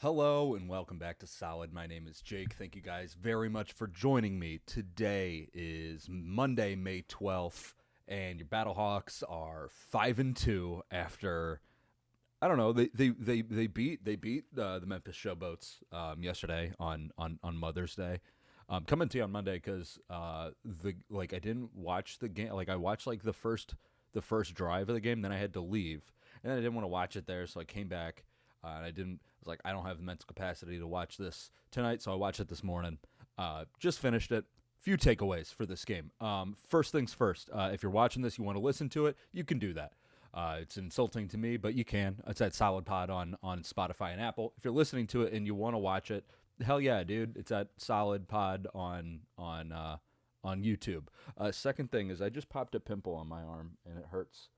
Hello and welcome back to Solid. My name is Jake. Thank you guys very much for joining me. Today is Monday, May 12th, and your Battlehawks are 5-2 after I don't know. They beat the Memphis Showboats yesterday on Mother's Day. Coming to you on Monday because I didn't watch the game. Like I watched like the first drive of the game, then I had to leave, and then I didn't want to watch it there, so I came back. And I didn't. I was like, I don't have the mental capacity to watch this tonight, so I watched it this morning. Just finished it. Few takeaways for this game. First things first. If you're watching this, you want to listen to it, you can do that. It's insulting to me, but you can. It's at Solid Pod on Spotify and Apple. If you're listening to it and you want to watch it, hell yeah, dude! It's at Solid Pod on YouTube. Second thing is I just popped a pimple on my arm and it hurts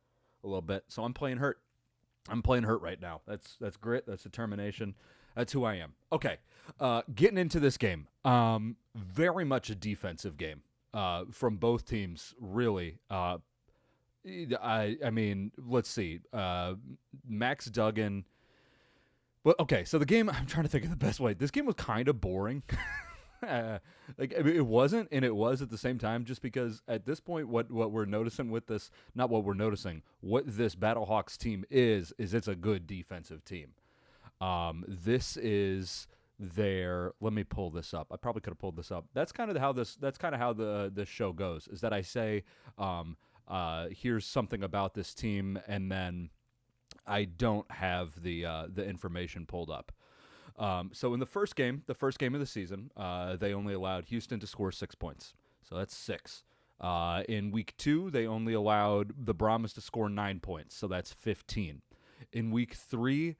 a little bit, so I'm playing hurt. I'm playing hurt right now. That's grit. That's determination. That's who I am. Okay, getting into this game. Very much a defensive game from both teams. Really. I mean, let's see. Max Duggan. Well, okay. So the game. I'm trying to think of the best way. This game was kind of boring. It wasn't, and it was at the same time, just because at this point, what we're noticing with this, not what we're noticing, what this Battlehawks team is it's a good defensive team. This is their. Let me pull this up. I probably could have pulled this up. That's kind of how the show goes. Is that I say, here's something about this team, and then I don't have the information pulled up. So in the first game of the season, they only allowed Houston to score 6 points. So that's 6. In week 2, they only allowed the Brahmas to score 9 points. So that's 15. In week 3,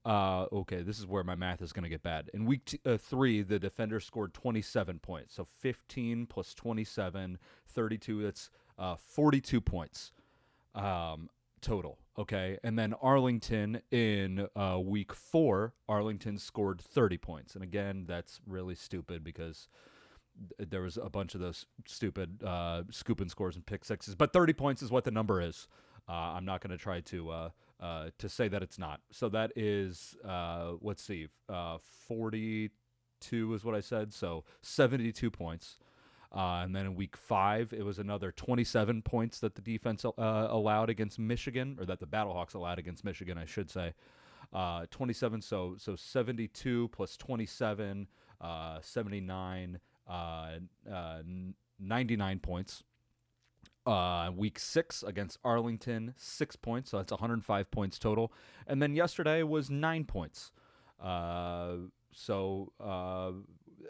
okay, this is where my math is going to get bad. In week 3, the defenders scored 27 points. So 15 plus 27, 32. That's 42 points total. Okay, and then Arlington in week 4, Arlington scored 30 points. And again, that's really stupid because there was a bunch of those stupid scoop and scores and pick sixes. But 30 points is what the number is. I'm not going to try to say that it's not. So that is, let's see, 42 is what I said. So 72 points. And then in week 5, it was another 27 points that the defense allowed against Michigan, or that the Battlehawks allowed against Michigan, I should say. 27, so 72 plus 27, 79, 99 points. Week 6 against Arlington, 6 points, so that's 105 points total. And then yesterday was 9 points. So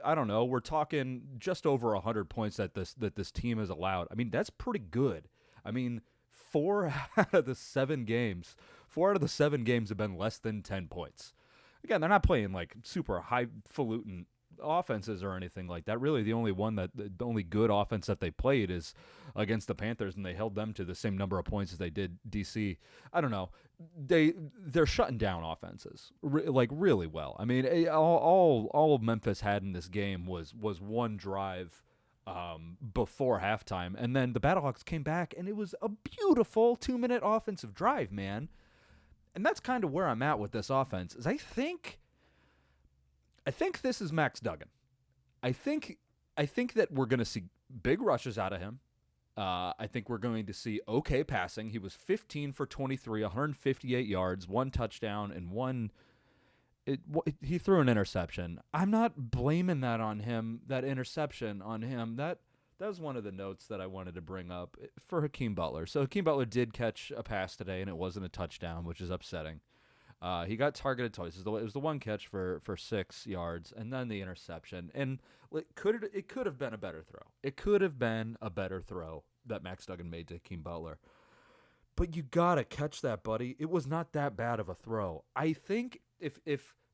I don't know. We're talking just over 100 points that this team has allowed. I mean, that's pretty good. I mean, 4 out of the 7 games have been less than 10 points. Again, they're not playing like super highfalutin offenses or anything like that. Really, the only good offense that they played is against the Panthers, and they held them to the same number of points as they did DC. I don't know. They're shutting down offenses really well. I mean, all Memphis had in this game was one drive before halftime, and then the Battlehawks came back, and it was a beautiful 2-minute offensive drive, man. And that's kind of where I'm at with this offense. Is I think this is Max Duggan. I think that we're going to see big rushes out of him. I think we're going to see okay passing. He was 15 for 23, 158 yards, 1 touchdown, and he threw an interception. I'm not blaming that on him, that interception on him. That was one of the notes that I wanted to bring up for Hakeem Butler. So Hakeem Butler did catch a pass today, and it wasn't a touchdown, which is upsetting. He got targeted twice. It was the one catch for 6 yards, and then the interception. And it could have been a better throw. It could have been a better throw that Max Duggan made to Hakeem Butler. But you gotta catch that, buddy. It was not that bad of a throw. I think if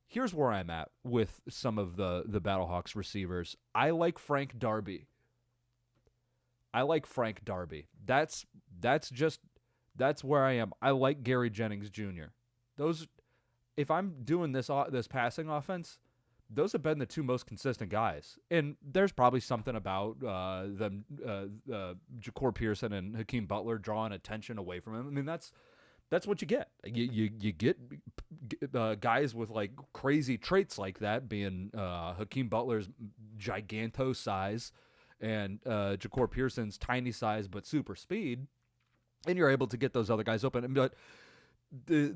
here's where I'm at with some of the Battlehawks receivers. I like Frank Darby. That's where I am. I like Gary Jennings Jr. If I'm doing this passing offense, those have been the 2 most consistent guys. And there's probably something about Ja'Cour Pearson and Hakeem Butler drawing attention away from him. I mean, That's what you get. You get guys with like crazy traits like that, being Hakeem Butler's giganto size and Ja'Cour Pearson's tiny size but super speed, and you're able to get those other guys open. But the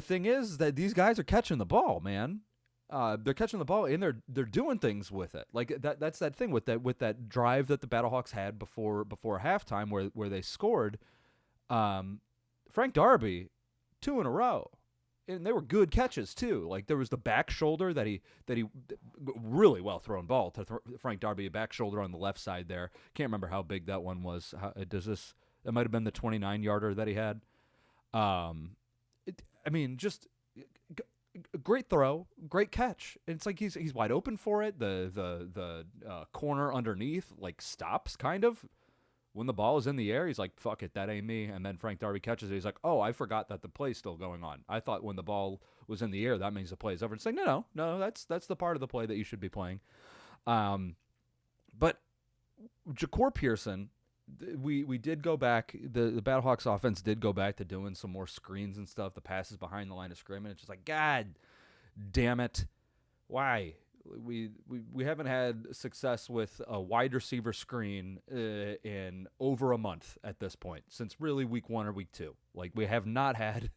thing is that these guys are catching the ball, man. They're catching the ball and they're doing things with it. Like that's that thing with that drive that the Battlehawks had before halftime where they scored. Frank Darby, 2 in a row, and they were good catches too. Like there was the back shoulder that he really well thrown ball to Frank Darby, a back shoulder on the left side there. Can't remember how big that one was. It might have been the 29-yarder that he had. Just great throw, great catch. It's like he's wide open for it. The corner underneath like stops kind of. When the ball is in the air, he's like, fuck it, that ain't me. And then Frank Darby catches it. He's like, oh, I forgot that the play's still going on. I thought when the ball was in the air, that means the play is over. It's like, no, that's the part of the play that you should be playing. But Ja'Cour Pearson, we did go back. The Battlehawks offense did go back to doing some more screens and stuff. The passes behind the line of scrimmage. It's just like, God damn it. Why? We haven't had success with a wide receiver screen in over a month at this point, since really week 1 or week 2. Like we have not had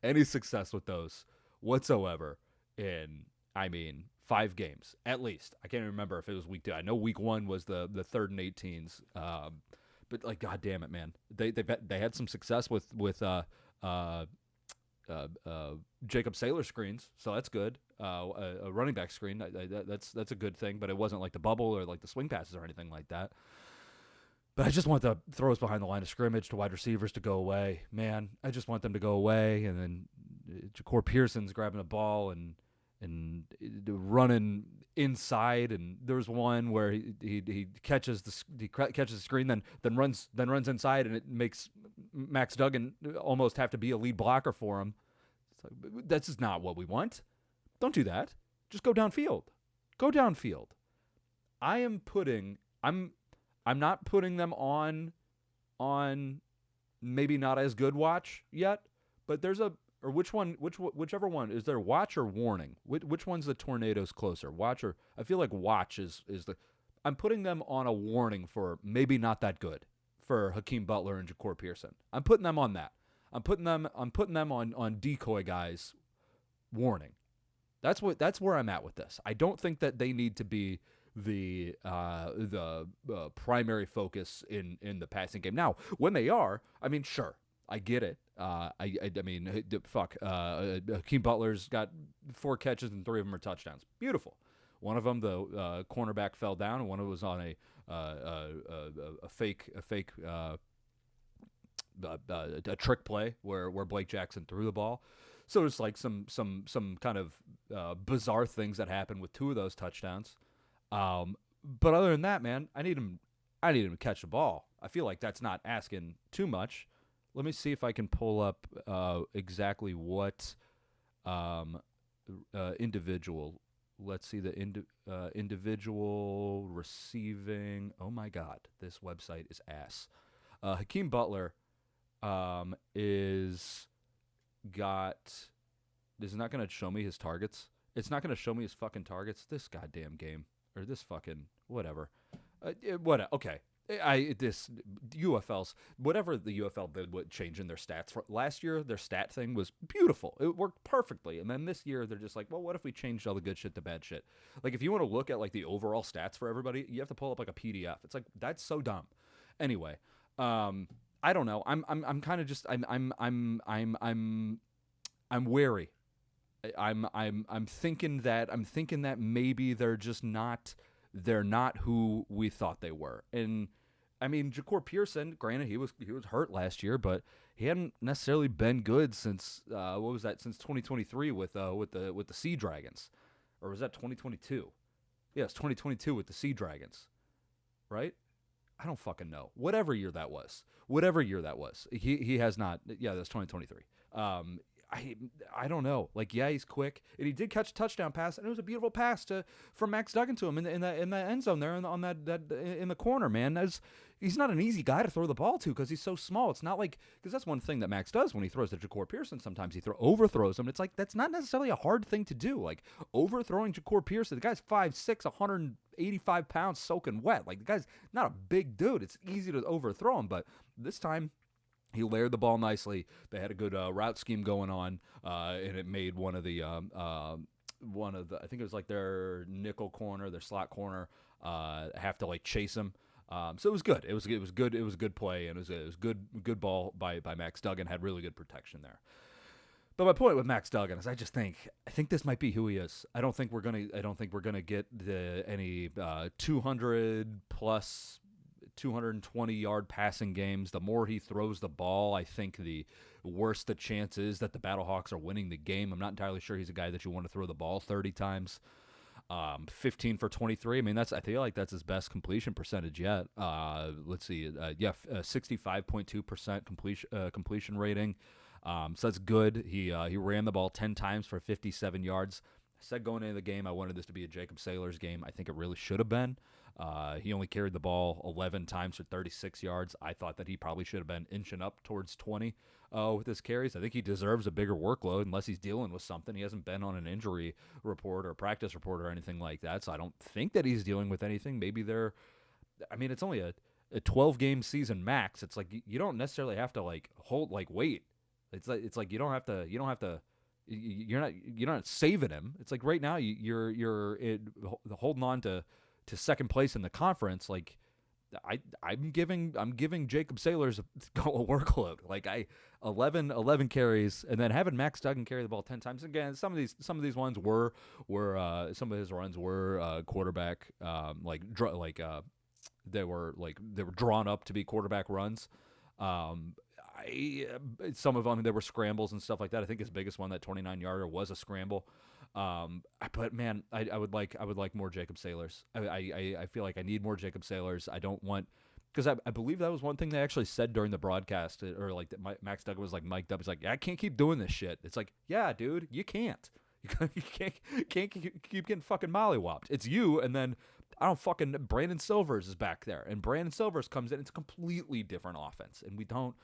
any success with those whatsoever in 5 games at least. I can't remember if it was week 2. I know week 1 was the 3rd and 18s. But like, God damn it, man, they had some success with Jacob Saylor screens, so that's good. A running back screen, that's a good thing, but it wasn't like the bubble or like the swing passes or anything like that. But I just want the throws behind the line of scrimmage to wide receivers to go away, man. I just want them to go away, and then Ja'Cour Pearson's grabbing the ball and running inside, and there was one where he catches the screen, then runs inside, and it makes Max Duggan almost have to be a lead blocker for him. It's like, that's just not what we want. Don't do that. Just go downfield. Go downfield. I'm not putting them on maybe not as good watch yet, but there's whichever one is there, watch or warning? Which one's the tornadoes closer? Watch or I feel like watch is the. I'm putting them on a warning for maybe not that good for Hakeem Butler and Ja'Cour Pearson. I'm putting them on that. I'm putting them on decoy guys warning. That's where I'm at with this. I don't think that they need to be the primary focus in the passing game. Now, when they are, sure, I get it. Hakeem Butler's got 4 catches and 3 of them are touchdowns. Beautiful. One of them, the cornerback fell down, and one of them was on a fake trick play where Blake Jackson threw the ball. So there's like some kind of bizarre things that happen with 2 of those touchdowns. But other than that, man, I need him to catch the ball. I feel like that's not asking too much. Let me see if I can pull up exactly what individual. Let's see the individual receiving. Oh my God, this website is ass. Hakeem Butler is not going to show me his targets. It's not going to show me his fucking targets. This goddamn game or this fucking whatever. Okay. This UFLs, whatever the UFL did with changing their stats. Last year, their stat thing was beautiful. It worked perfectly. And then this year, they're just like, well, what if we changed all the good shit to bad shit? Like, if you want to look at like the overall stats for everybody, you have to pull up like a PDF. It's like, that's so dumb. Anyway, I don't know. I'm kind of just I'm wary. I'm thinking that maybe they're just not. They're not who we thought they were. And Ja'Cour Pearson, granted he was hurt last year, but he hadn't necessarily been good since since 2023 with the Sea Dragons. Or was that 2022? Yes, 2022 with the Sea Dragons. Right? I don't fucking know. Whatever year that was. He has not. Yeah, that's 2023. I don't know. Like, yeah, he's quick, and he did catch a touchdown pass, and it was a beautiful pass from Max Duggan to him in the end zone there on that in the corner. Man, he's not an easy guy to throw the ball to because he's so small. It's not like, because that's one thing that Max does when he throws to Ja'Cour Pearson. Sometimes he overthrows him. It's like, that's not necessarily a hard thing to do. Like, overthrowing Ja'Cour Pearson, the guy's 5'6", 185 pounds, soaking wet. Like, the guy's not a big dude. It's easy to overthrow him, but this time he layered the ball nicely. They had a good route scheme going on, and it made one of the I think it was like their nickel corner, their slot corner, have to like chase him. So it was good. It was good. It was a good play, and it was good ball by Max Duggan. Had really good protection there. But my point with Max Duggan is I think this might be who he is. I don't think we're gonna get any 200 plus 220-yard passing games. The more he throws the ball, I think the worse the chance is that the Battlehawks are winning the game. I'm not entirely sure he's a guy that you want to throw the ball 30 times. 15 for 23. I mean, I feel like that's his best completion percentage yet. Let's see. 65.2% completion rating. So that's good. He ran the ball 10 times for 57 yards. I said going into the game I wanted this to be a Jacob Saylor's game. I think it really should have been. He only carried the ball 11 times for 36 yards. I thought that he probably should have been inching up towards 20 with his carries. I think he deserves a bigger workload unless he's dealing with something. He hasn't been on an injury report or practice report or anything like that, so I don't think that he's dealing with anything. Maybe it's only a 12-game season max. It's like you don't necessarily have to wait. It's like you don't have to you're not saving him. It's like right now you're holding on to second place in the conference. Like I'm giving Jacob Saylor's a workload. Like 11 carries, and then having Max Duggan carry the ball 10 times. Again, some of these ones were some of his runs were quarterback they were drawn up to be quarterback runs. Some of them, there were scrambles and stuff like that. I think his biggest one, that 29-yarder, was a scramble. But man, I would like more Jacob Saylors. I feel like I need more Jacob Saylors. I don't want, because I believe that was one thing they actually said during the broadcast, or like that Max Duggan was like mic'd up. He's like, I can't keep doing this shit. It's like, yeah, dude, you can't. You can't keep getting fucking mollywopped. It's you, and then Brandon Silvers is back there, and Brandon Silvers comes in. It's a completely different offense, and we don't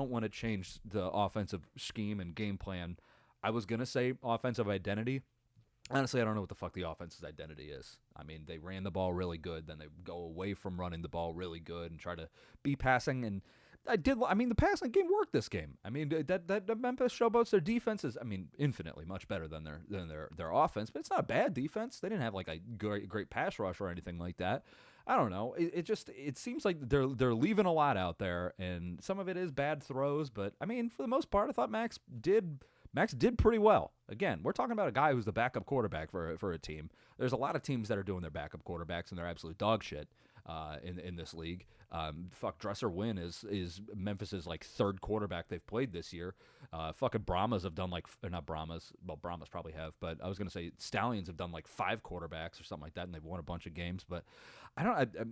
want to change the offensive scheme and game plan. I was going to say offensive identity. Honestly, I don't know what the fuck the offense's identity is. I mean, they ran the ball really good, then they go away from running the ball really good and try to be passing. And the passing game worked this game. I mean, that Memphis Showboats, their defense is, infinitely much better than their offense, but it's not a bad defense. They didn't have like a great pass rush or anything like that. I don't know. It seems like they're leaving a lot out there, and some of it is bad throws. But I mean, for the most part, I thought Max did pretty well. Again, we're talking about a guy who's the backup quarterback for a team. There's a lot of teams that are doing their backup quarterbacks, and they're absolute dog shit in this league. Dresser Wynn is Memphis's like third quarterback they've played this year. Fucking Brahmas have done not Brahmas. Well, Brahmas probably have, but I was gonna say Stallions have done like 5 quarterbacks or something like that, and they've won a bunch of games. But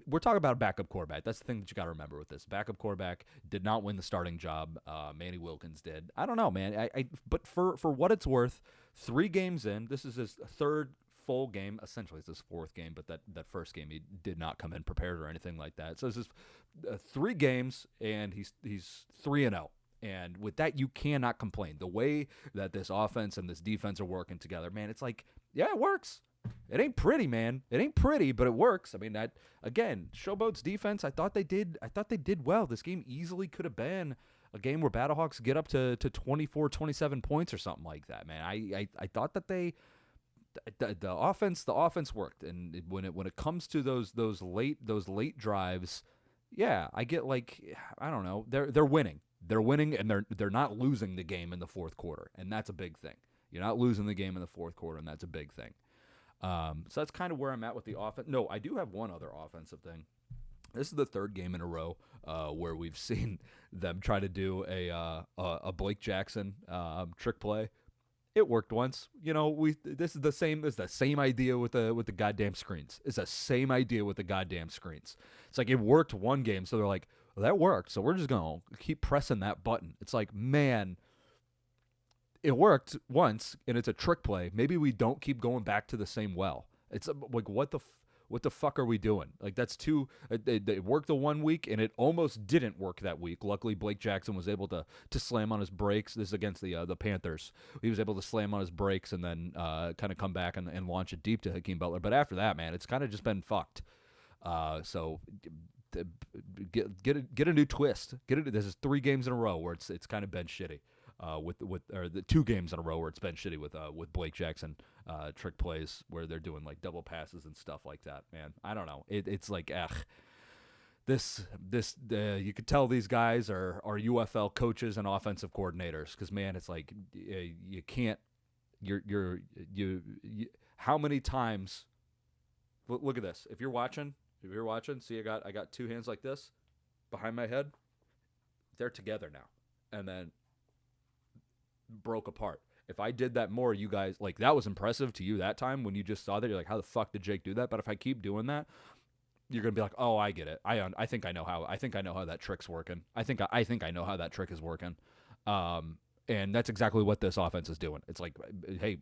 we're talking about a backup quarterback. That's the thing that you got to remember with this. Backup quarterback did not win the starting job. Manny Wilkins did. I don't know, man. But for what it's worth, 3 games in, this is his third full game. Essentially, it's his 4th game, but that first game he did not come in prepared or anything like that. So this is 3 games, and he's 3-0. And with that, you cannot complain. The way that this offense and this defense are working together, man, it's like, yeah, it works. It ain't pretty, man. It ain't pretty, but it works. I mean, that again, Showboats defense, I thought they did well. This game easily could have been a game where Battlehawks get up to 24, 27 points or something like that, man. I thought that the offense worked, and when it comes to those late drives, yeah, I get like, I don't know, they're winning. They're winning, and they're not losing the game in the fourth quarter, and that's a big thing. You're not losing the game in the fourth quarter, and that's a big thing. So that's kind of where I'm at with the offense. No, I do have one other offensive thing. This is the 3rd game in a row where we've seen them try to do a Blake Jackson trick play. It worked once. You know, this is the same idea with the goddamn screens. It's the same idea with the goddamn screens. It's like it worked one game, so they're like, well, that worked, so we're just gonna keep pressing that button. It's like, man, it worked once, and it's a trick play. Maybe we don't keep going back to the same well. It's like, what the fuck are we doing? Like, that's too. It worked the 1 week, and it almost didn't work that week. Luckily, Blake Jackson was able to slam on his brakes. This is against the Panthers. He was able to slam on his brakes and then kind of come back and launch it deep to Hakeem Butler. But after that, man, it's kind of just been fucked. So get a new twist. This is 3 games in a row where it's kind of been shitty. Or the 2 games in a row where it's been shitty with Blake Jackson trick plays where they're doing like double passes and stuff like that. Man, I don't know. It's like, this you could tell these guys are UFL coaches and offensive coordinators, because man, it's like you can't. You how many times? Look at this. If you're watching, see, I got 2 hands like this behind my head. They're together now, and then broke apart. If I did that more, you guys, like, that was impressive to you that time when you just saw that. You're like, how the fuck did Jake do that? But if I keep doing that, you're gonna be like, oh, I get it. I think I know how that trick's working. I think I know how that trick is working. And that's exactly what this offense is doing. It's like, hey,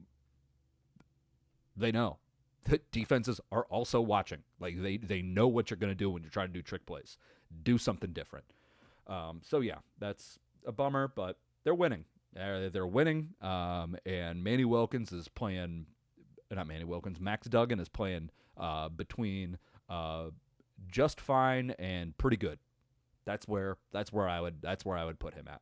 they know that defenses are also watching. Like, they know what you're gonna do when you're trying to do trick plays. Do something different. So yeah, that's a bummer, but they're winning. They're winning, and Manny Wilkins is playing. Not Manny Wilkins. Max Duggan is playing between just fine and pretty good. That's where I would put him at.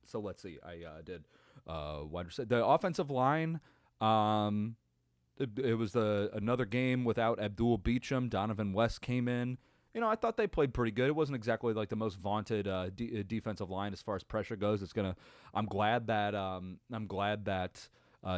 So let's see. I did the offensive line. It was another game without Abdul Beecham. Donovan West came in. I thought they played pretty good. It wasn't exactly like the most vaunted defensive line as far as pressure goes. I'm glad that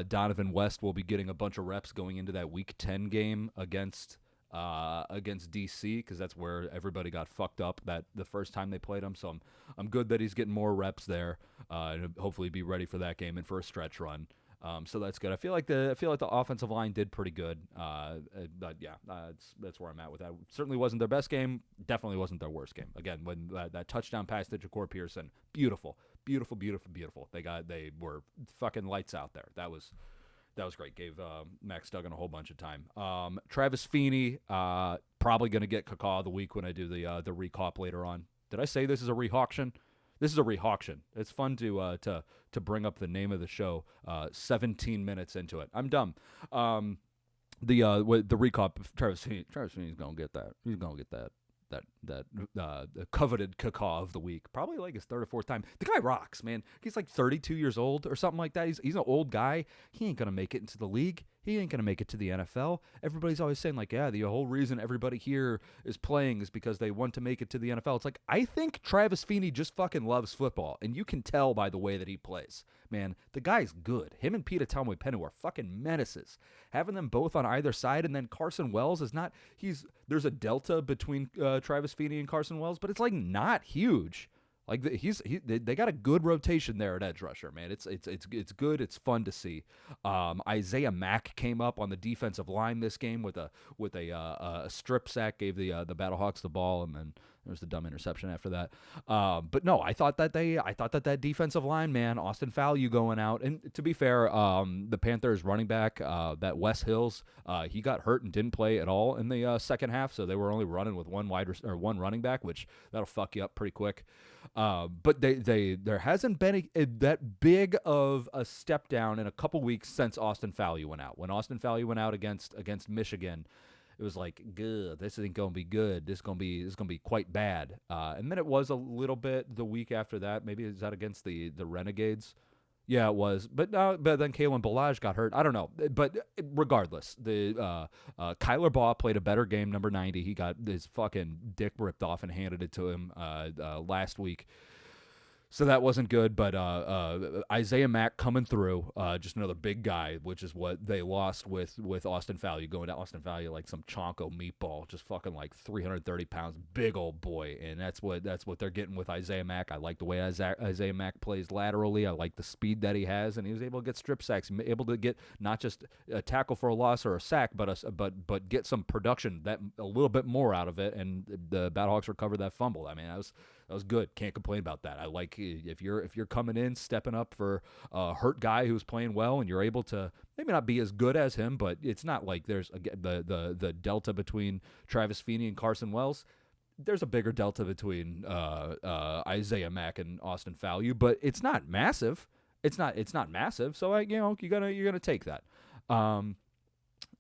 Donovan West will be getting a bunch of reps going into that Week 10 game against DC, because that's where everybody got fucked up the first time they played him. So I'm good that he's getting more reps there, and hopefully be ready for that game and for a stretch run. So that's good. I feel like the offensive line did pretty good. But yeah, that's where I'm at with that. Certainly wasn't their best game. Definitely wasn't their worst game. Again, when that touchdown pass to Ja'Cory Pearson, beautiful. They were fucking lights out there. That was great. Gave Max Duggan a whole bunch of time. Travis Feeney, probably going to get Cacaw of the week when I do the recop later on. Did I say this is a ReHawktion? This is a ReHawktion. It's fun to bring up the name of the show 17 minutes into it. I'm dumb. The recop, Travis Feeney's gonna get that. He's gonna get that the coveted cacaw of the week. Probably like his 3rd or 4th time. The guy rocks, man. He's like 32 years old or something like that. He's an old guy. He ain't gonna make it into the league. He ain't going to make it to the NFL. Everybody's always saying, like, yeah, the whole reason everybody here is playing is because they want to make it to the NFL. It's like, I think Travis Feeney just fucking loves football, and you can tell by the way that he plays. Man, the guy's good. Him and Pita Taumapenu are fucking menaces. Having them both on either side, and then Carson Wells is not, there's a delta between Travis Feeney and Carson Wells, but it's like not huge. Like they got a good rotation there at edge rusher, man. It's good. It's fun to see. Isaiah Mack came up on the defensive line this game with a strip sack, gave the Battlehawks the ball, and then there was the dumb interception after that. But no, I thought that defensive line, man, Austin Fallu going out, and to be fair, the Panthers running back, that Wes Hills, he got hurt and didn't play at all in the second half, so they were only running with one running back, which that'll fuck you up pretty quick. But there hasn't been that big of a step down in a couple weeks since Austin Fallu went out. When Austin Fallu went out against Michigan, it was like, good, this isn't going to be good. This is going to be quite bad. And then it was a little bit the week after that. Maybe is that against the Renegades? Yeah, it was. But then Kalen Ballage got hurt. I don't know. But regardless, the Kyler Baugh played a better game, number 90. He got his fucking dick ripped off and handed it to him last week. So that wasn't good, but Isaiah Mack coming through, just another big guy, which is what they lost with Austin Fallu. Going to Austin Fallu like some chonko meatball, just fucking like 330 pounds, big old boy, and that's what they're getting with Isaiah Mack. I like the way Isaiah Mack plays laterally. I like the speed that he has, and he was able to get strip sacks, able to get not just a tackle for a loss or a sack, but get some production, that a little bit more out of it, and the Battlehawks recovered that fumble. I mean, that That was good. Can't complain about that. I like if you're coming in, stepping up for a hurt guy who's playing well, and you're able to maybe not be as good as him, but it's not like there's the delta between Travis Feeney and Carson Wells. There's a bigger delta between Isaiah Mack and Austin Fallu, but it's not massive. It's not massive. So you're gonna take that.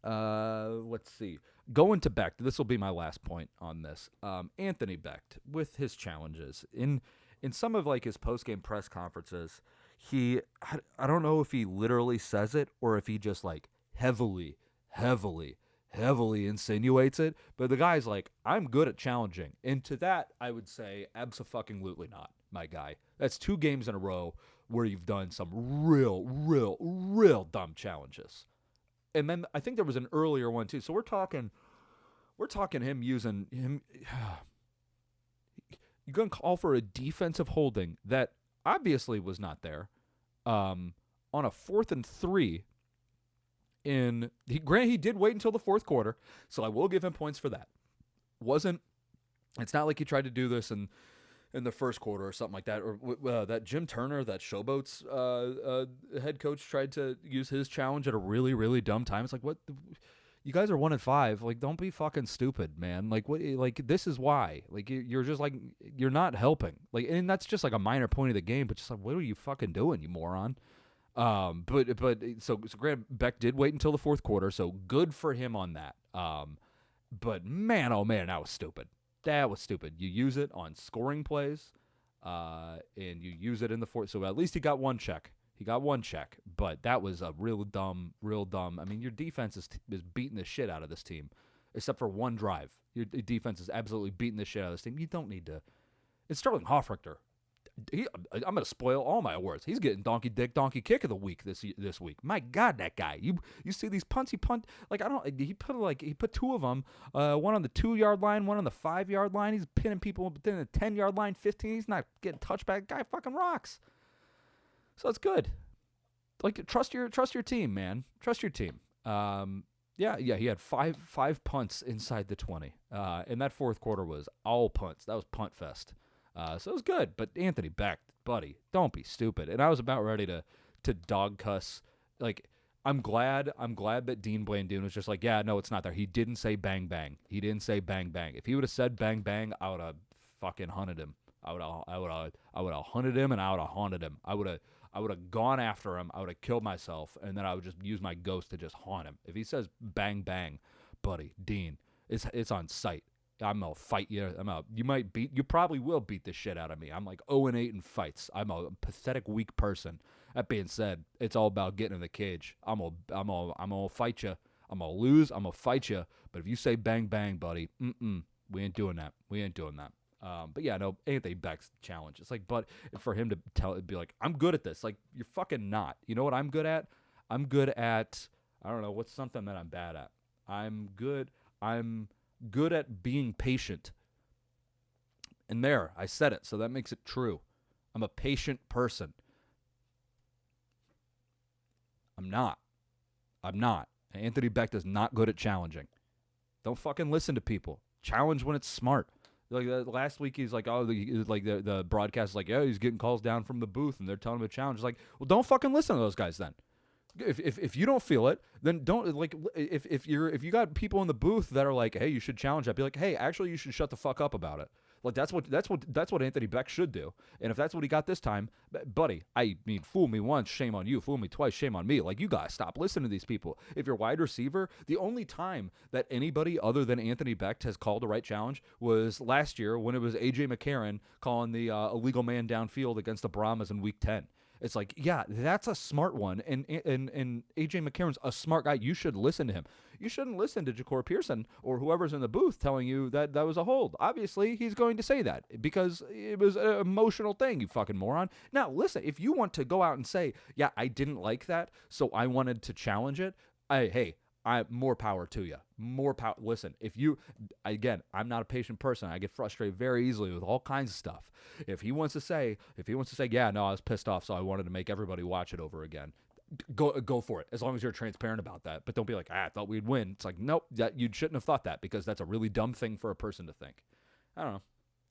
Let's see. Going to Becht, this will be my last point on this. Anthony Becht, with his challenges in some of like his post-game press conferences, I don't know if he literally says it or if he just like heavily insinuates it, but the guy's like, I'm good at challenging. And to that, I would say abso-fucking-lutely not, my guy. That's 2 games in a row where you've done some real dumb challenges. And then I think there was an earlier one too. So we're talking him using him. You're going to call for a defensive holding that obviously was not there on a 4th and 3. He did wait until the 4th quarter, so I will give him points for that. It's not like he tried to do this in the 1st quarter or something like that, or that Jim Turner, that Showboats head coach, tried to use his challenge at a really dumb time. It's like, what? You guys are 1-5. Like, don't be fucking stupid, man. Like, what? Like, this is why. Like, you're just like, you're not helping. Like, and that's just like a minor point of the game, but just like, what are you fucking doing, you moron? So Grant Beck did wait until the 4th quarter, so good for him on that. But man, oh man, that was stupid. That was stupid. You use it on scoring plays, and you use it in the 4th. So at least he got one check. But that was a real dumb. I mean, your defense is beating the shit out of this team, except for one drive. Your defense is absolutely beating the shit out of this team. You don't need to. It's Sterling Hoffrichter. I'm going to spoil all my awards. He's getting donkey kick of the week this week. My God, that guy. You see these punts he punt, like, he put 2 of them, one on the 2-yard line, one on the 5-yard line. He's pinning people within the 10-yard line, 15. He's not getting touched by a guy. Fucking rocks. So it's good. Like, trust your team, man. Trust your team. Yeah, he had five punts inside the 20. And that 4th quarter was all punts. That was punt fest. So it was good, but Anthony Becht, buddy, don't be stupid. And I was about ready to dog cuss. Like, I'm glad that Dean Blandune was just like, yeah, no, it's not there. He didn't say bang bang. If he would have said bang bang, I would have fucking hunted him. I would have hunted him, and I would have haunted him. I would have gone after him. I would have killed myself, and then I would just use my ghost to just haunt him. If he says bang bang, buddy, Dean, it's on sight. I'm gonna fight you. You probably will beat the shit out of me. I'm like 0-8 in fights. I'm a pathetic, weak person. That being said, it's all about getting in the cage. I'm gonna fight you. I'm gonna lose. I'm gonna fight you. But if you say bang bang, buddy, we ain't doing that. But yeah, no, Anthony Becht's challenge. It's like, but for him to be like, I'm good at this. Like, you're fucking not. You know what I'm good at? I'm good at, I don't know, what's something that I'm bad at? I'm good at being patient. And there, I said it, so that makes it true. I'm a patient person. I'm not. Anthony Becht is not good at challenging. Don't fucking listen to people. Challenge when it's smart. Like last week, he's like, the broadcast is like, yeah, he's getting calls down from the booth, and they're telling him to challenge. It's like, well, don't fucking listen to those guys then. If you don't feel it, then don't. Like, if you got people in the booth that are like, hey, you should challenge that, be like, hey, actually, you should shut the fuck up about it. Like, that's what Anthony Becht should do. And if that's what he got this time, buddy, I mean, fool me once, shame on you. Fool me twice, shame on me. Like, you guys stop listening to these people. If you're wide receiver, the only time that anybody other than Anthony Becht has called the right challenge was last year when it was A.J. McCarron calling the illegal man downfield against the Brahmas in Week 10. It's like, yeah, that's a smart one, and A.J. McCarron's a smart guy. You should listen to him. You shouldn't listen to Ja'Cory Pearson or whoever's in the booth telling you that was a hold. Obviously, he's going to say that because it was an emotional thing, you fucking moron. Now, listen, if you want to go out and say, yeah, I didn't like that, so I wanted to challenge it, more power to you. More power. Listen, again, I'm not a patient person. I get frustrated very easily with all kinds of stuff. If he wants to say, yeah, no, I was pissed off, so I wanted to make everybody watch it over again. Go for it, as long as you're transparent about that. But don't be like, I thought we'd win. It's like, nope, you shouldn't have thought that, because that's a really dumb thing for a person to think. I don't know.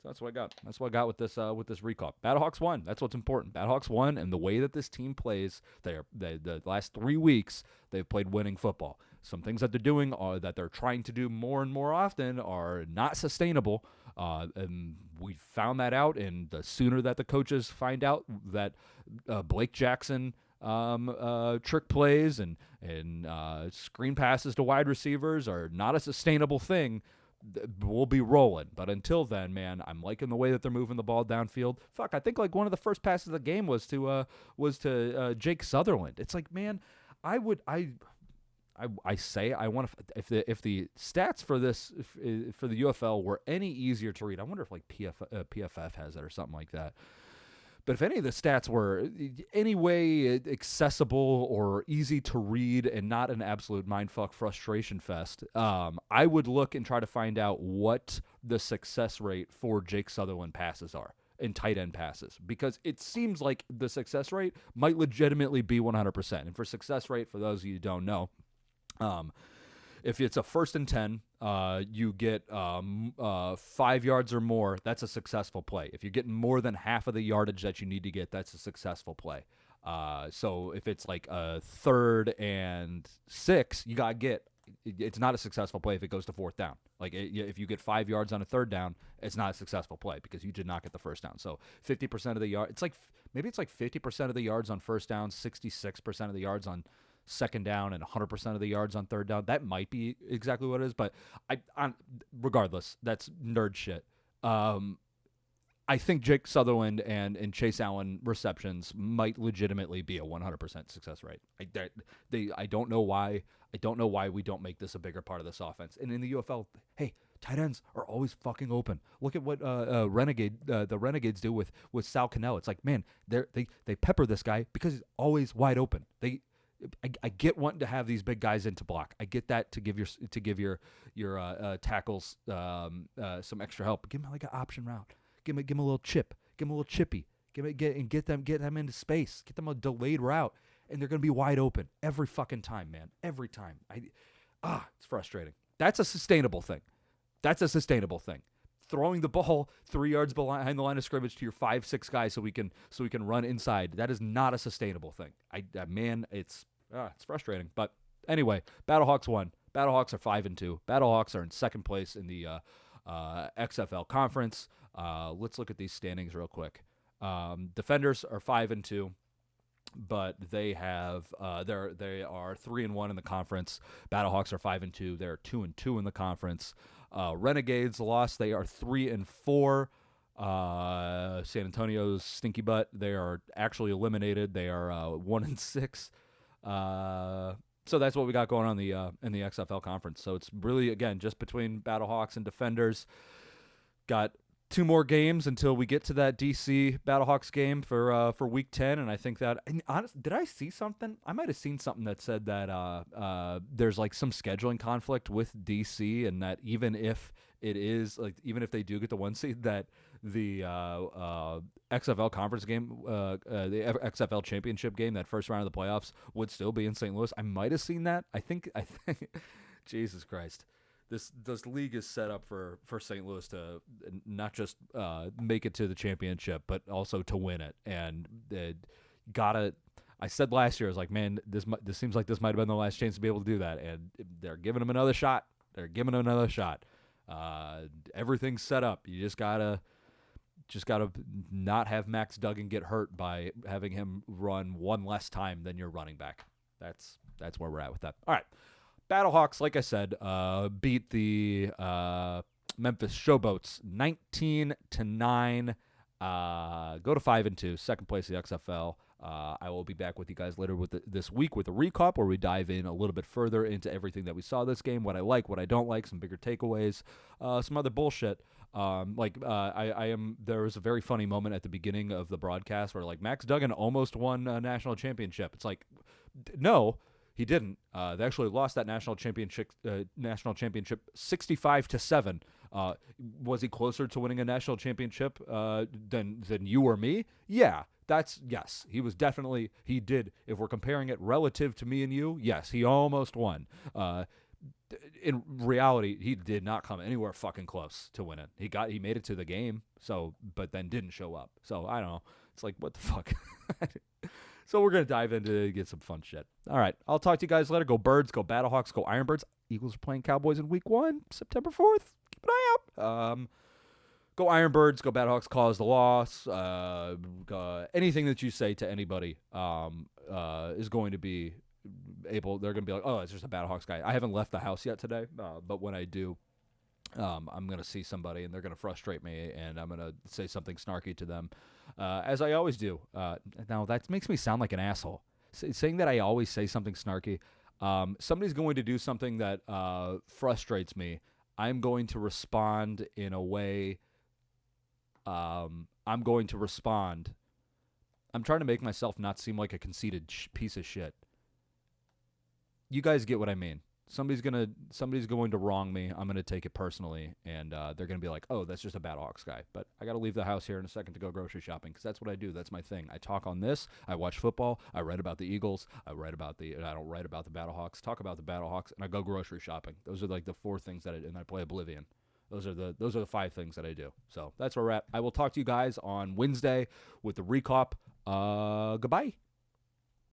So that's what I got. That's what I got with this recall. Battlehawks won. That's what's important. Battlehawks won, and the way that this team plays, the last 3 weeks they've played winning football. Some things that they're doing are that they're trying to do more and more often are not sustainable, and we found that out. And the sooner that the coaches find out that Blake Jackson trick plays and screen passes to wide receivers are not a sustainable thing, we'll be rolling. But until then, man, I'm liking the way that they're moving the ball downfield. Fuck, I think like one of the first passes of the game was to Jake Sutherland. It's like, man, I want to, if the stats for this for the UFL were any easier to read, I wonder if like PFF has it or something like that. But if any of the stats were any way accessible or easy to read and not an absolute mindfuck frustration fest, I would look and try to find out what the success rate for Jake Sutherland passes are in tight end passes, because it seems like the success rate might legitimately be 100%. And for success rate, for those of you who don't know, if it's a 1st and 10, you get 5 yards or more, that's a successful play. If you're getting more than half of the yardage that you need to get, that's a successful play. So if it's like a 3rd and 6, you got to get, it's not a successful play if it goes to 4th down. Like if you get 5 yards on a 3rd down, it's not a successful play because you did not get the 1st down. So 50% of the yards, maybe it's like 50% of the yards on 1st down, 66% of the yards on 2nd down, and 100% of the yards on 3rd down. That might be exactly what it is, but regardless, that's nerd shit. I think Jake Sutherland and Chase Allen receptions might legitimately be a 100% success rate. I don't know why. I don't know why we don't make this a bigger part of this offense. And in the UFL, hey, tight ends are always fucking open. Look at what the Renegades do with Sal Cannell. It's like, man, they pepper this guy because he's always wide open. I get wanting to have these big guys in to block. I get that to give your tackles some extra help. Give him like an option route. Give him a little chip. Give him a little chippy. Get them into space. Get them a delayed route, and they're gonna be wide open every fucking time, man. Every time. It's frustrating. That's a sustainable thing. Throwing the ball 3 yards behind the line of scrimmage to your 5-6 guys so we can run inside. That is not a sustainable thing. It's frustrating. But anyway, Battlehawks won. Battlehawks are 5-2. Battlehawks are in 2nd place in the XFL conference. Let's look at these standings real quick. Defenders are 5-2. But they have they are 3-1 in the conference. Battlehawks are 5-2. They're 2-2 in the conference. Renegades lost. They are 3-4. San Antonio's stinky butt. They are actually eliminated. They are 1-6. So that's what we got going on in the XFL conference. So it's really, again, just between Battlehawks and Defenders. Got 2 more games until we get to that DC Battlehawks game for Week 10, and I think that. And honestly, did I see something? I might have seen something that said that there's like some scheduling conflict with DC, and that even if they do get the 1 seed, that the XFL conference game, the XFL championship game, that first round of the playoffs would still be in St. Louis. I might have seen that. I think. Jesus Christ. This league is set up for St. Louis to not just make it to the championship, but also to win it. And I said last year, I was like, man, this seems like this might have been the last chance to be able to do that. And they're giving them another shot. Everything's set up. You just gotta not have Max Duggan get hurt by having him run 1 less time than your running back. That's where we're at with that. All right. Battlehawks, like I said, beat the Memphis Showboats 19-9. Go to 5-2, 2nd place in the XFL. I will be back with you guys later this week with a recap where we dive in a little bit further into everything that we saw this game, what I like, what I don't like, some bigger takeaways, some other bullshit. There was a very funny moment at the beginning of the broadcast where like Max Duggan almost won a national championship. It's like, no. He didn't. They actually lost that national championship 65-7. Was he closer to winning a national championship than you or me? Yeah, yes. He was definitely. He did. If we're comparing it relative to me and you, yes, he almost won. in reality, he did not come anywhere fucking close to winning. He made it to the game, but then didn't show up. So I don't know. It's like, what the fuck? So we're gonna dive into it and get some fun shit. All right, I'll talk to you guys later. Go Birds, go Battlehawks, go Ironbirds. Eagles are playing Cowboys in Week 1, September 4th. Keep an eye out. Go Ironbirds, go Battlehawks, cause the loss. Anything that you say to anybody is going to be able. They're going to be like, oh, it's just a Battlehawks guy. I haven't left the house yet today, but when I do, I'm going to see somebody and they're going to frustrate me, and I'm going to say something snarky to them, as I always do. Now, that makes me sound like an asshole. Saying that I always say something snarky. Somebody's going to do something that frustrates me. I'm going to respond in a way. I'm going to respond. I'm trying to make myself not seem like a conceited piece of shit. You guys get what I mean. Somebody's going to wrong me. I'm going to take it personally, and they're going to be like, oh, that's just a Battlehawks guy. But I got to leave the house here in a second to go grocery shopping, because that's what I do. That's my thing. I talk on this. I watch football. I write about the Eagles. I don't write about the Battlehawks. Talk about the Battlehawks, and I go grocery shopping. Those are like the 4 things that and I play Oblivion. Those are the 5 things that I do. So that's where we're at. I will talk to you guys on Wednesday with the recap. Goodbye.